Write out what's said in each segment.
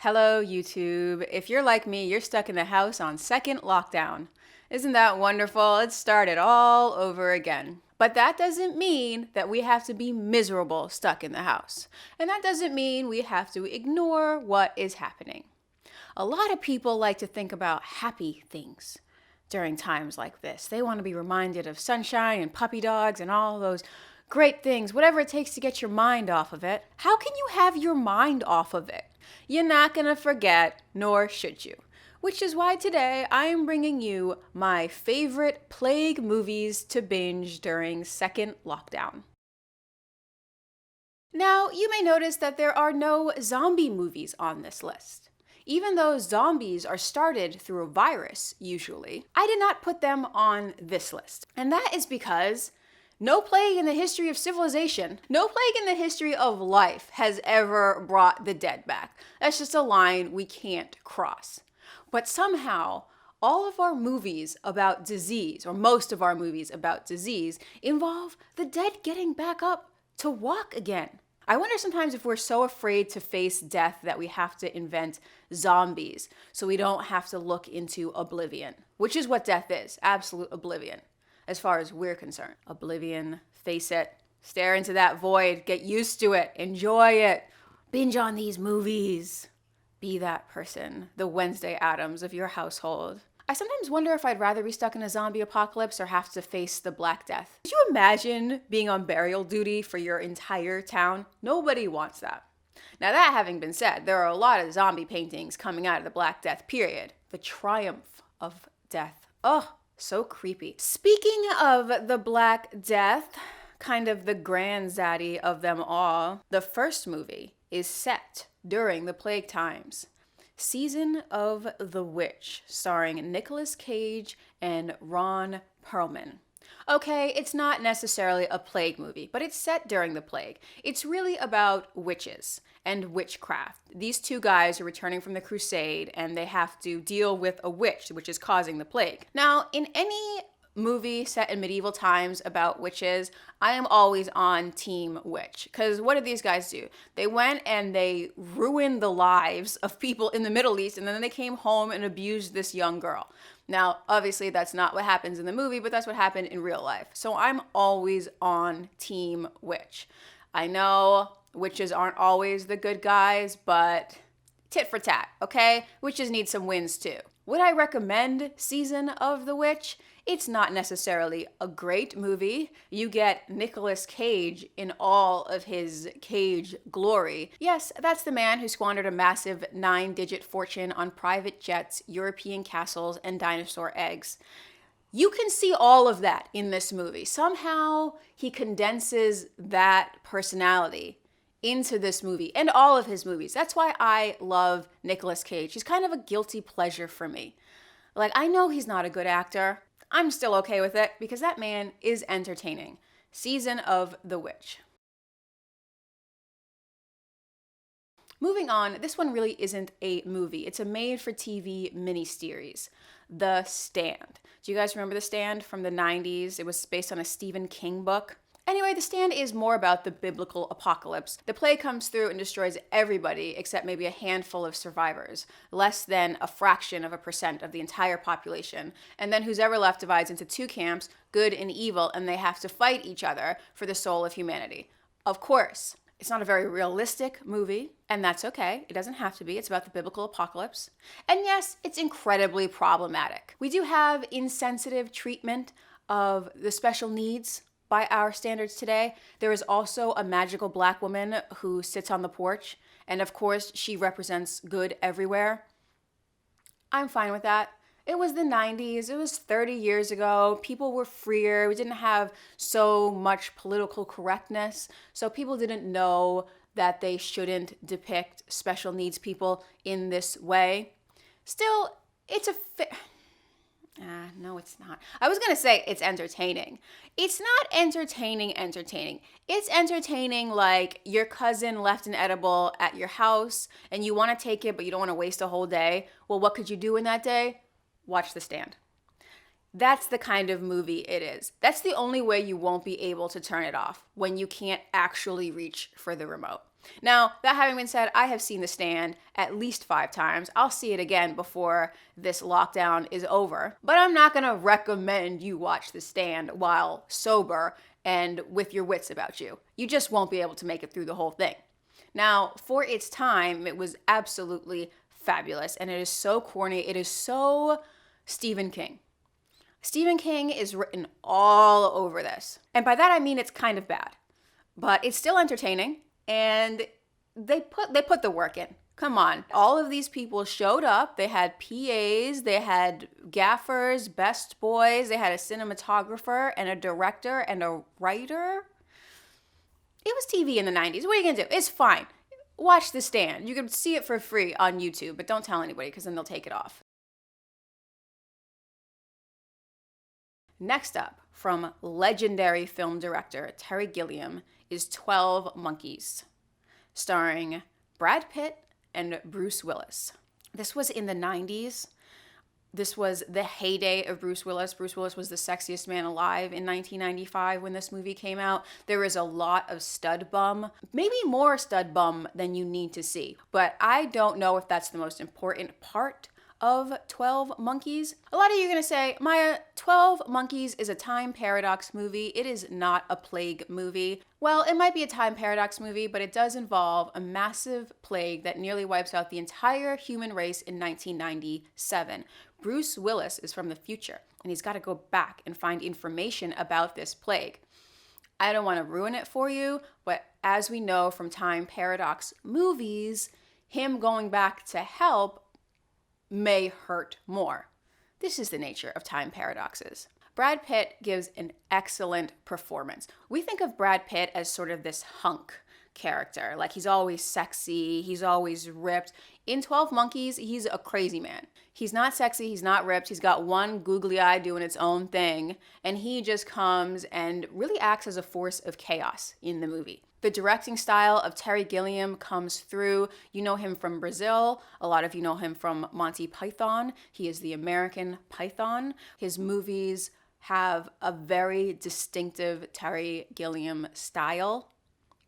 Hello, YouTube. If you're like me, you're stuck in the house on second lockdown. Isn't that wonderful? It started all over again. But that doesn't mean that we have to be miserable stuck in the house. And that doesn't mean we have to ignore what is happening. A lot of people like to think about happy things during times like this. They want to be reminded of sunshine and puppy dogs and all those great things, whatever it takes to get your mind off of it. How can you have your mind off of it? You're not going to forget, nor should you. Which is why today I am bringing you my favorite plague movies to binge during second lockdown. Now, you may notice that there are no zombie movies on this list. Even though zombies are started through a virus, usually, I did not put them on this list. And that is because no plague in the history of civilization, no plague in the history of life has ever brought the dead back. That's just a line we can't cross. But somehow, all of our movies about disease, or most of our movies about disease, involve the dead getting back up to walk again. I wonder sometimes if we're so afraid to face death that we have to invent zombies so we don't have to look into oblivion, which is what death is, absolute oblivion, as far as we're concerned. Oblivion, face it, stare into that void, get used to it, enjoy it, binge on these movies. Be that person, the Wednesday Addams of your household. I sometimes wonder if I'd rather be stuck in a zombie apocalypse or have to face the Black Death. Could you imagine being on burial duty for your entire town? Nobody wants that. Now, that having been said, there are a lot of zombie paintings coming out of the Black Death period. The triumph of death. Oh, so creepy. Speaking of the Black Death, kind of the grand Zaddy of them all, the first movie is set during the plague times. Season of the Witch, starring Nicolas Cage and Ron Perlman. Okay, it's not necessarily a plague movie, but it's set during the plague. It's really about witches and witchcraft. These two guys are returning from the crusade and they have to deal with a witch, which is causing the plague. Now, in any movie set in medieval times about witches, I am always on team witch. Because what did these guys do? They went and they ruined the lives of people in the Middle East, and then they came home and abused this young girl. Now, obviously, that's not what happens in the movie, but that's what happened in real life. So I'm always on team witch. I know witches aren't always the good guys, but tit for tat, okay? Witches need some wins too. Would I recommend Season of the Witch? It's not necessarily a great movie. You get Nicolas Cage in all of his Cage glory. Yes, that's the man who squandered a massive 9-digit fortune on private jets, European castles, and dinosaur eggs. You can see all of that in this movie. Somehow he condenses that personality into this movie and all of his movies. That's why I love Nicolas Cage. He's kind of a guilty pleasure for me. Like, I know he's not a good actor. I'm still okay with it because that man is entertaining. Season of the Witch. Moving on, this one really isn't a movie. It's a made-for-TV miniseries, The Stand. Do you guys remember The Stand from the 90s? It was based on a Stephen King book. Anyway, The Stand is more about the biblical apocalypse. The plague comes through and destroys everybody except maybe a handful of survivors, less than a fraction of a percent of the entire population. And then who's ever left divides into two camps, good and evil, and they have to fight each other for the soul of humanity. Of course, it's not a very realistic movie, and that's okay. It doesn't have to be. It's about the biblical apocalypse. And yes, it's incredibly problematic. We do have insensitive treatment of the special needs by our standards today. There is also a magical black woman who sits on the porch, and of course, she represents good everywhere. I'm fine with that. It was the 90s. It was 30 years ago. People were freer. We didn't have so much political correctness, so people didn't know that they shouldn't depict special needs people in this way. Still, it's a no, it's not. I was going to say it's entertaining. It's not entertaining. It's entertaining like your cousin left an edible at your house and you want to take it, but you don't want to waste a whole day. Well, what could you do in that day? Watch The Stand. That's the kind of movie it is. That's the only way you won't be able to turn it off, when you can't actually reach for the remote. Now, that having been said, I have seen The Stand at least 5 times. I'll see it again before this lockdown is over. But I'm not gonna recommend you watch The Stand while sober and with your wits about you. You just won't be able to make it through the whole thing. Now, for its time, it was absolutely fabulous, and it is so corny. It is so Stephen King. Stephen King is written all over this. And by that I mean it's kind of bad. But it's still entertaining, and they put the work in. Come on. All of these people showed up. They had PAs, they had gaffers, best boys, they had a cinematographer and a director and a writer. It was TV in the 90s. What are you gonna do? It's fine. Watch The Stand. You can see it for free on YouTube, but don't tell anybody because then they'll take it off. Next up, from legendary film director Terry Gilliam, is 12 Monkeys, starring Brad Pitt and Bruce Willis. This was in the 90s. This was the heyday of Bruce Willis. Bruce Willis was the sexiest man alive in 1995 when this movie came out. There is a lot of stud bum, maybe more stud bum than you need to see. But I don't know if that's the most important part of 12 Monkeys. A lot of you are going to say, Maya, 12 Monkeys is a time paradox movie. It is not a plague movie. Well, it might be a time paradox movie, but it does involve a massive plague that nearly wipes out the entire human race in 1997. Bruce Willis is from the future, and he's got to go back and find information about this plague. I don't want to ruin it for you, but as we know from time paradox movies, him going back to help may hurt more. This is the nature of time paradoxes. Brad Pitt gives an excellent performance. We think of Brad Pitt as sort of this hunk character, like he's always sexy, he's always ripped. In 12 Monkeys, he's a crazy man. He's not sexy, he's not ripped, he's got one googly eye doing its own thing, and he just comes and really acts as a force of chaos in the movie. The directing style of Terry Gilliam comes through. You know him from Brazil. A lot of you know him from Monty Python. He is the American Python. His movies have a very distinctive Terry Gilliam style,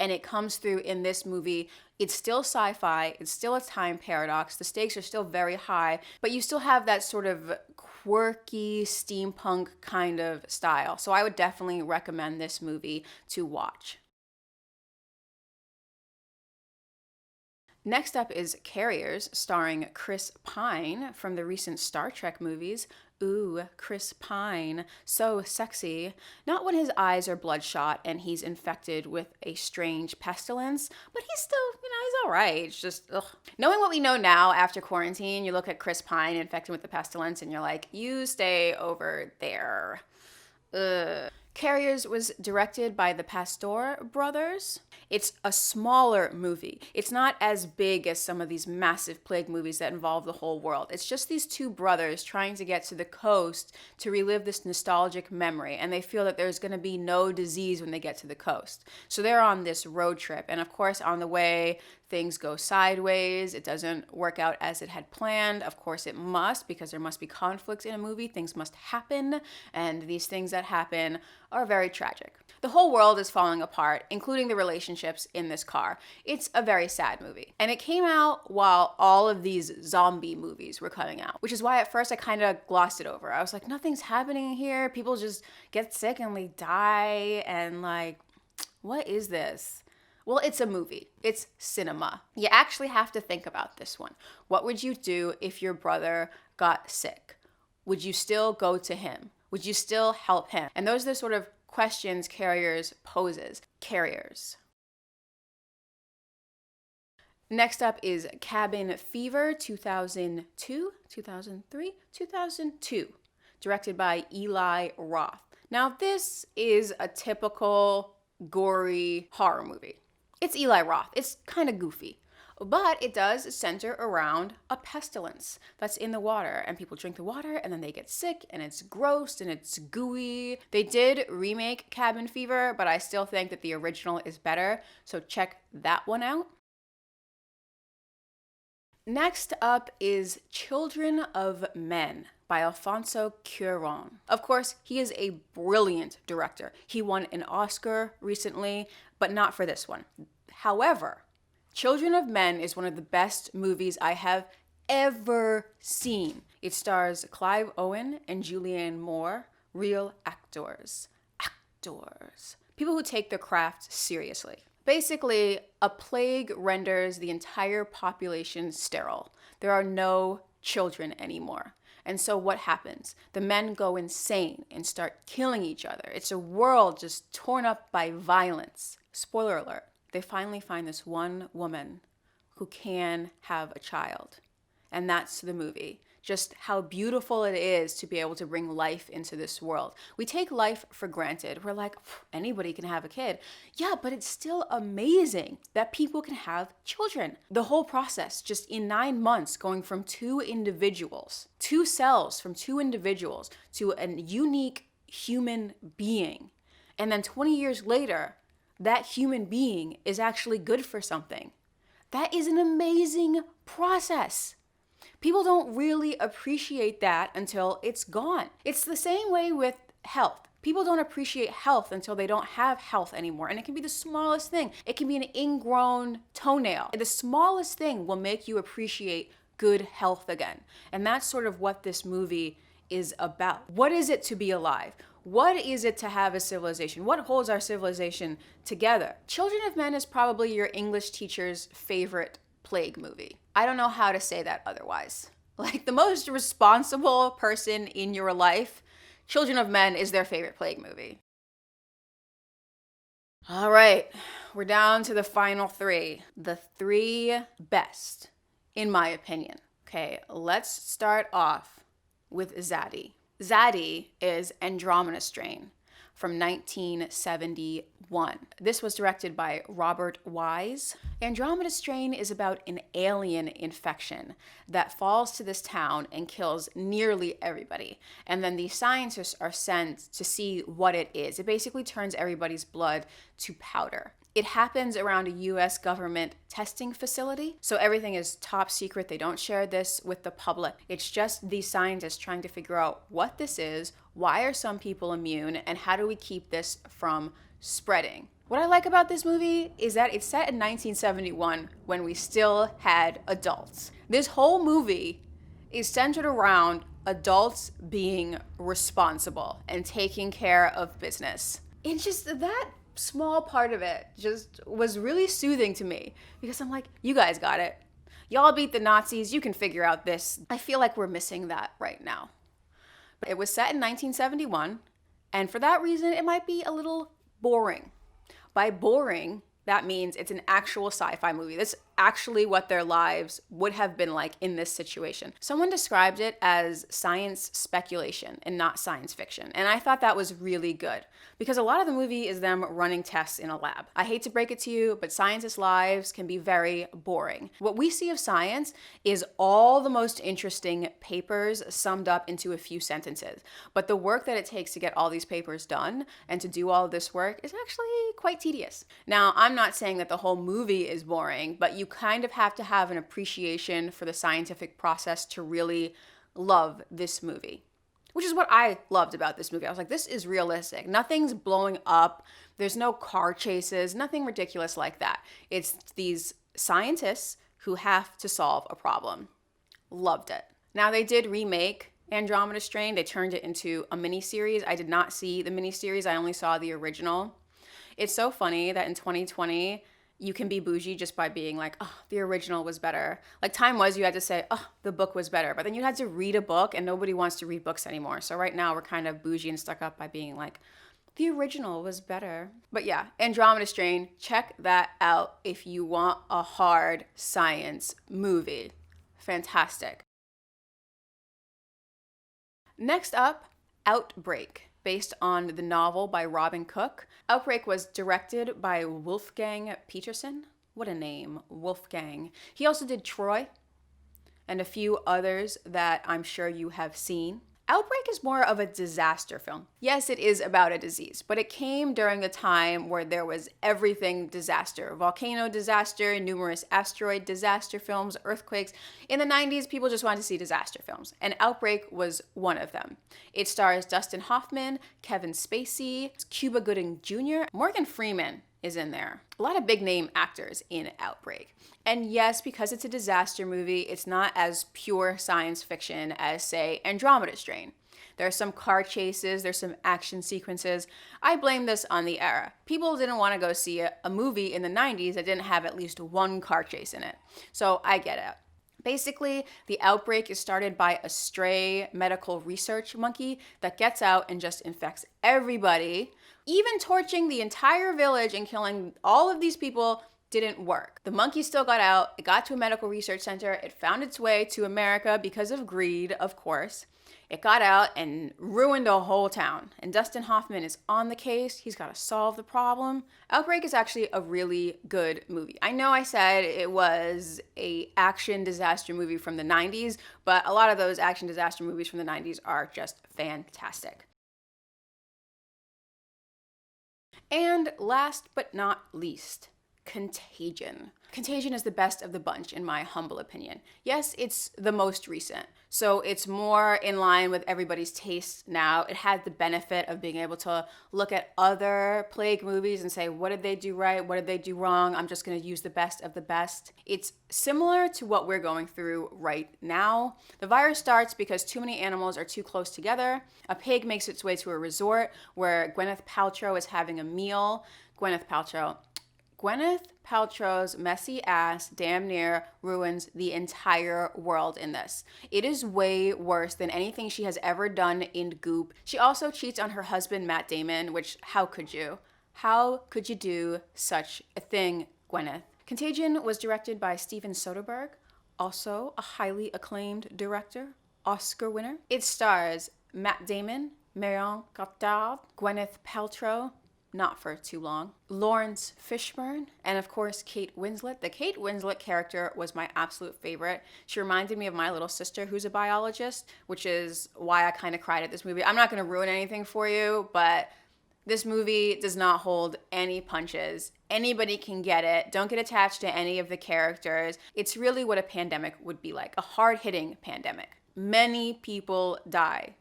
and it comes through in this movie. It's still sci-fi, it's still a time paradox, the stakes are still very high, but you still have that sort of quirky steampunk kind of style. So I would definitely recommend this movie to watch. Next up is Carriers, starring Chris Pine from the recent Star Trek movies. Ooh, Chris Pine, so sexy. Not when his eyes are bloodshot and he's infected with a strange pestilence, but he's still, he's all right. It's just, ugh. Knowing what we know now after quarantine, you look at Chris Pine infected with the pestilence and you're like, you stay over there. Ugh. Carriers was directed by the Pastor brothers. It's a smaller movie. It's not as big as some of these massive plague movies that involve the whole world. It's just these two brothers trying to get to the coast to relive this nostalgic memory, and they feel that there's going to be no disease when they get to the coast. So they're on this road trip, and of course on the way things go sideways. It doesn't work out as it had planned. Of course it must, because there must be conflict in a movie. Things must happen, and these things that happen are very tragic. The whole world is falling apart, including the relationships in this car. It's a very sad movie. And it came out while all of these zombie movies were coming out, which is why at first I kind of glossed it over. I was like, nothing's happening here. People just get sick and they die, and like, what is this? Well, it's a movie. It's cinema. You actually have to think about this one. What would you do if your brother got sick? Would you still go to him? Would you still help him? And those are the sort of questions Carriers poses. Carriers. Next up is Cabin Fever, 2002, 2003, 2002, directed by Eli Roth. Now, this is a typical gory horror movie. It's Eli Roth. It's kind of goofy. But it does center around a pestilence that's in the water, and people drink the water and then they get sick, and it's gross and it's gooey. They did remake Cabin Fever, but I still think that the original is better, so check that one out. Next up is Children of Men by Alfonso Cuarón. Of course, he is a brilliant director. He won an Oscar recently, but not for this one. However, Children of Men is one of the best movies I have ever seen. It stars Clive Owen and Julianne Moore, real actors. Actors. People who take their craft seriously. Basically, a plague renders the entire population sterile. There are no children anymore. And so what happens? The men go insane and start killing each other. It's a world just torn up by violence. Spoiler alert, they finally find this one woman who can have a child. And that's the movie. Just how beautiful it is to be able to bring life into this world. We take life for granted. We're like, anybody can have a kid. Yeah, but it's still amazing that people can have children. The whole process, just in 9 months, going from two individuals, two cells from two individuals to a unique human being. And then 20 years later, that human being is actually good for something. That is an amazing process. People don't really appreciate that until it's gone. It's the same way with health. People don't appreciate health until they don't have health anymore. And it can be the smallest thing. It can be an ingrown toenail. The smallest thing will make you appreciate good health again. And that's sort of what this movie is about. What is it to be alive? What is it to have a civilization? What holds our civilization together? Children of Men is probably your English teacher's favorite plague movie. I don't know how to say that otherwise. Like, the most responsible person in your life, Children of Men is their favorite plague movie. All right, we're down to the final three. The three best, in my opinion. Okay, let's start off with Zaddy. Zaddy is Andromeda Strain from 1971. This was directed by Robert Wise. Andromeda Strain is about an alien infection that falls to this town and kills nearly everybody. And then the scientists are sent to see what it is. It basically turns everybody's blood to powder. It happens around a US government testing facility. So everything is top secret. They don't share this with the public. It's just these scientists trying to figure out what this is, why are some people immune, and how do we keep this from spreading. What I like about this movie is that it's set in 1971 when we still had adults. This whole movie is centered around adults being responsible and taking care of business. It's just that small part of it just was really soothing to me because I'm like, you guys got it. Y'all beat the Nazis. You can figure out this. I feel like we're missing that right now. But it was set in 1971, and for that reason, it might be a little boring. By boring, that means it's an actual sci-fi movie. That's actually what their lives would have been like in this situation. Someone described it as science speculation and not science fiction. And I thought that was really good because a lot of the movie is them running tests in a lab. I hate to break it to you, but scientists' lives can be very boring. What we see of science is all the most interesting papers summed up into a few sentences. But the work that it takes to get all these papers done and to do all of this work is actually quite tedious. Now, I'm not saying that the whole movie is boring, but you kind of have to have an appreciation for the scientific process to really love this movie, which is what I loved about this movie. I was like, this is realistic. Nothing's blowing up. There's no car chases, nothing ridiculous like that. It's these scientists who have to solve a problem. Loved it. Now, they did remake Andromeda Strain. They turned it into a miniseries. I did not see the miniseries. I only saw the original. It's so funny that in 2020, you can be bougie just by being like, oh, the original was better. Like, time was you had to say, oh, the book was better. But then you had to read a book, and nobody wants to read books anymore. So right now we're kind of bougie and stuck up by being like, the original was better. But yeah, Andromeda Strain, check that out if you want a hard science movie. Fantastic. Next up, Outbreak. Based on the novel by Robin Cook. Outbreak was directed by Wolfgang Petersen. What a name, Wolfgang. He also did Troy and a few others that I'm sure you have seen. Outbreak is more of a disaster film. Yes, it is about a disease, but it came during the time where there was everything disaster. Volcano disaster, numerous asteroid disaster films, earthquakes. In the 90s, people just wanted to see disaster films, and Outbreak was one of them. It stars Dustin Hoffman, Kevin Spacey, Cuba Gooding Jr., Morgan Freeman is in there. A lot of big name actors in Outbreak. And yes, because it's a disaster movie, it's not as pure science fiction as, say, Andromeda Strain. There are some car chases, there's some action sequences. I blame this on the era. People didn't want to go see a movie in the 90s that didn't have at least one car chase in it. So I get it. Basically, the outbreak is started by a stray medical research monkey that gets out and just infects everybody. Even torching the entire village and killing all of these people didn't work. The monkey still got out, it got to a medical research center, it found its way to America because of greed, of course. It got out and ruined a whole town. And Dustin Hoffman is on the case. He's got to solve the problem. Outbreak is actually a really good movie. I know I said it was a action disaster movie from the 90s, but a lot of those action disaster movies from the 90s are just fantastic. And last but not least, Contagion. Contagion is the best of the bunch, in my humble opinion. Yes, it's the most recent, so it's more in line with everybody's taste now. It had the benefit of being able to look at other plague movies and say, what did they do right? What did they do wrong? I'm just going to use the best of the best. It's similar to what we're going through right now. The virus starts because too many animals are too close together. A pig makes its way to a resort where Gwyneth Paltrow is having a meal. Gwyneth Paltrow's messy ass damn near ruins the entire world in this. It is way worse than anything she has ever done in Goop. She also cheats on her husband, Matt Damon, which, how could you? How could you do such a thing, Gwyneth? Contagion was directed by Steven Soderbergh, also a highly acclaimed director, Oscar winner. It stars Matt Damon, Marion Cotillard, Gwyneth Paltrow, not for too long, Lawrence Fishburne, and of course Kate Winslet. The Kate Winslet character was my absolute favorite. She reminded me of my little sister who's a biologist, which is why I kind of cried at this movie. I'm not going to ruin anything for you, but this movie does not hold any punches. Anybody can get it. Don't get attached to any of the characters. It's really what a pandemic would be like, a hard-hitting pandemic. Many people die.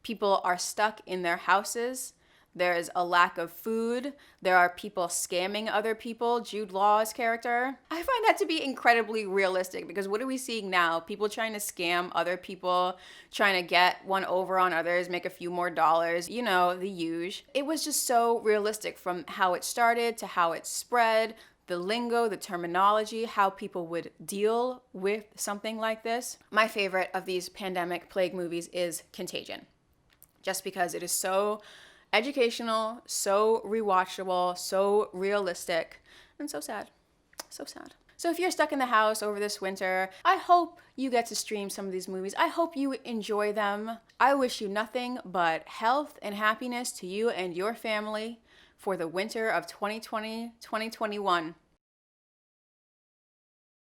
People are stuck in their houses. There's a lack of food. There are people scamming other people. Jude Law's character. I find that to be incredibly realistic because what are we seeing now? People trying to scam other people, trying to get one over on others, make a few more dollars, you know, the usual. It was just so realistic from how it started to how it spread, the lingo, the terminology, how people would deal with something like this. My favorite of these pandemic plague movies is Contagion, just because it is so educational, so rewatchable, so realistic, and so sad. So sad. So if you're stuck in the house over this winter, I hope you get to stream some of these movies. I hope you enjoy them. I wish you nothing but health and happiness to you and your family for the winter of 2020-2021.